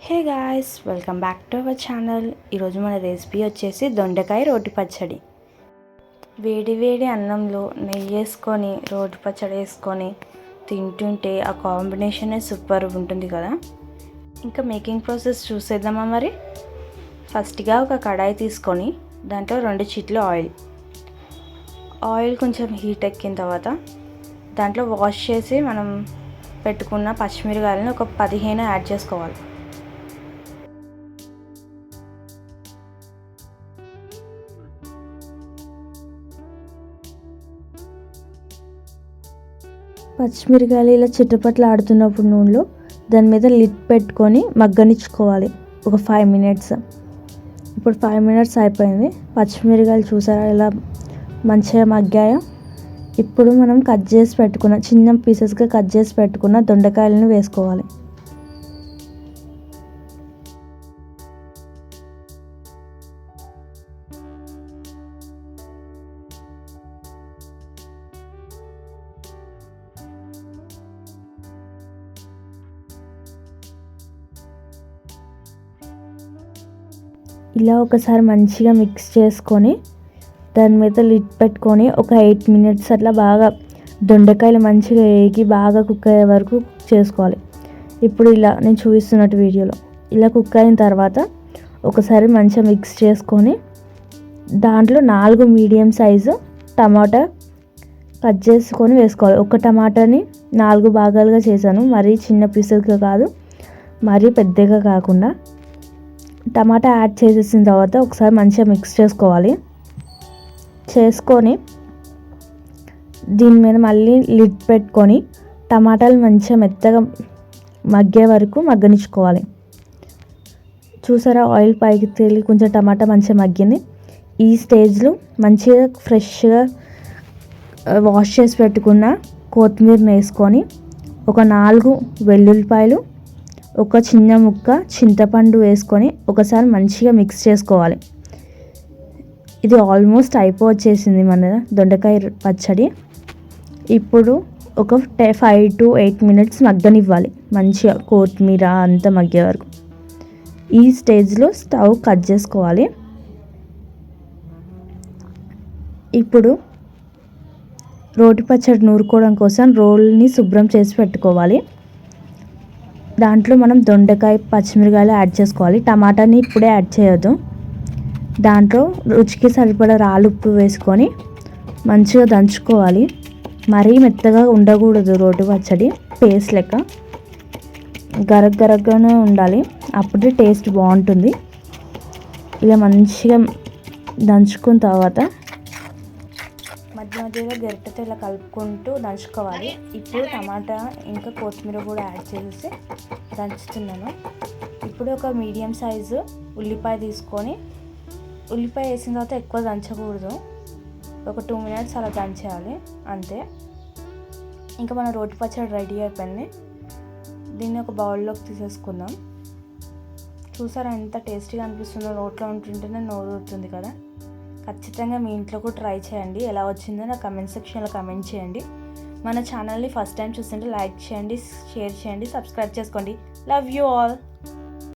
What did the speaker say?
Hey guys, welcome back to our channel. ఈరోజు మన recipe వచ్చేసి దొండకాయ రోటి పచ్చడి. వేడి వేడి అన్నంలో నెయ్యి వేసుకొని రోటి పచ్చడి వేసుకొని తింటుంటే ఆ కాంబినేషనే సూపర్ ఉంటుంది కదా. ఇంకా మేకింగ్ ప్రాసెస్ చూసేద్దామా మరి. ఫస్ట్గా ఒక కడాయి తీసుకొని దాంట్లో 2 చిటికెలు ఆయిల్ కొంచెం హీట్ ఎక్కిన తర్వాత దాంట్లో వాష్ చేసి మనం పెట్టుకున్న పచ్చిమిరపకాయలను ఒక 15 యాడ్ చేసుకోవాలి. పచ్చిమిరకాయలు ఇలా చిట్టపట్లు ఆడుతున్నప్పుడు నూనెలో దాని మీద లిడ్ పెట్టుకొని మగ్గనిచ్చుకోవాలి ఒక 5 మినిట్స్. ఇప్పుడు 5 మినిట్స్ అయిపోయింది. పచ్చిమిరకాయలు చూసారా ఇలా మంచిగా మగ్గాయో. ఇప్పుడు మనం కట్ చేసి పెట్టుకున్న చిన్న పీసెస్గా కట్ చేసి పెట్టుకున్న దొండకాయలను వేసుకోవాలి. ఇలా ఒకసారి మంచిగా మిక్స్ చేసుకొని దాని మీద లిడ్ పెట్టుకొని ఒక 8 మినిట్స్ అట్లా బాగా దొండకాయలు మంచిగా వేగి బాగా కుక్ అయ్యే వరకు చేసుకోవాలి. ఇప్పుడు ఇలా నేను చూపిస్తున్నట్టు వీడియోలో ఇలా కుక్ అయిన తర్వాత ఒకసారి మంచిగా మిక్స్ చేసుకొని దాంట్లో 4 మీడియం సైజు టమాటా కట్ చేసుకొని వేసుకోవాలి. ఒక టమాటాని 4 భాగాలుగా చేశాను, మరీ చిన్న పీసెస్గా కాదు, మరీ పెద్దగా కాకుండా. టమాటా యాడ్ చేసేసిన తర్వాత ఒకసారి మంచిగా మిక్స్ చేసుకొని దీని మీద మళ్ళీ లిడ్ పెట్టుకొని టమాటాలు మంచిగా మెత్తగా మగ్గే వరకు మగ్గనిచ్చుకోవాలి. చూసారా, ఆయిల్ పైకి తేలి కొంచెం టమాటా మంచిగా మగ్గింది. ఈ స్టేజ్లో మంచిగా ఫ్రెష్గా వాష్ చేసి పెట్టుకున్న కొత్తిమీరని వేసుకొని ఒక 4 వెల్లుల్లిపాయలు, ఒక చిన్న ముక్క చింతపండు వేసుకొని ఒకసారి మంచిగా మిక్స్ చేసుకోవాలి. ఇది ఆల్మోస్ట్ అయిపోవచ్చేసింది మన దొండకాయ పచ్చడి. ఇప్పుడు ఒక 5 to 8 మినిట్స్ మగ్గనివ్వాలి మంచిగా, కొత్తిమీర అంతా మగ్గే వరకు. ఈ స్టేజ్లో స్టవ్ కట్ చేసుకోవాలి. ఇప్పుడు రోటి పచ్చడి నూరుకోవడం కోసం రోల్ని శుభ్రం చేసి పెట్టుకోవాలి. దాంట్లో మనం దొండకాయ పచ్చిమిరకాయలు యాడ్ చేసుకోవాలి. టమాటాని ఇప్పుడే యాడ్ చేయొద్దు. దాంట్లో రుచికి సరిపడా రాళ్ళుప్పు వేసుకొని మంచిగా దంచుకోవాలి. మరీ మెత్తగా ఉండకూడదు రోటి పచ్చడి, పేస్ట్ లెక్క గరగరగానే ఉండాలి, అప్పుడే టేస్ట్ బాగుంటుంది. ఇలా మంచిగా దంచుకున్న తర్వాత మధ్యలో గరిటెతో ఇలా కలుపుకుంటూ దంచుకోవాలి. ఇప్పుడు టమాటా ఇంకా కొత్తిమీర కూడా యాడ్ చేసేసి దంచుతున్నాను. ఇప్పుడు ఒక మీడియం సైజు ఉల్లిపాయ తీసుకొని, ఉల్లిపాయ వేసిన తర్వాత ఎక్కువ దంచకూడదు, ఒక 2 మినిట్స్ అలా దంచేయాలి అంతే. ఇంకా మన రోటి పచ్చడి రెడీ అయిపోయింది. దీన్ని ఒక బౌల్లోకి తీసేసుకుందాం. చూసారా ఎంత టేస్టీగా అనిపిస్తుందో, రోట్లో ఉంటుంటేనే నోరు ఊరుతుంది కదా. ఖచ్చితంగా మీ ఇంట్లో కూడా ట్రై చేయండి. ఎలా వచ్చిందో నా కమెంట్ సెక్షన్లో కమెంట్ చేయండి. మన ఛానల్ని ఫస్ట్ టైం చూస్తుంటే లైక్ చేయండి, షేర్ చేయండి, సబ్స్క్రైబ్ చేసుకోండి. Love you all.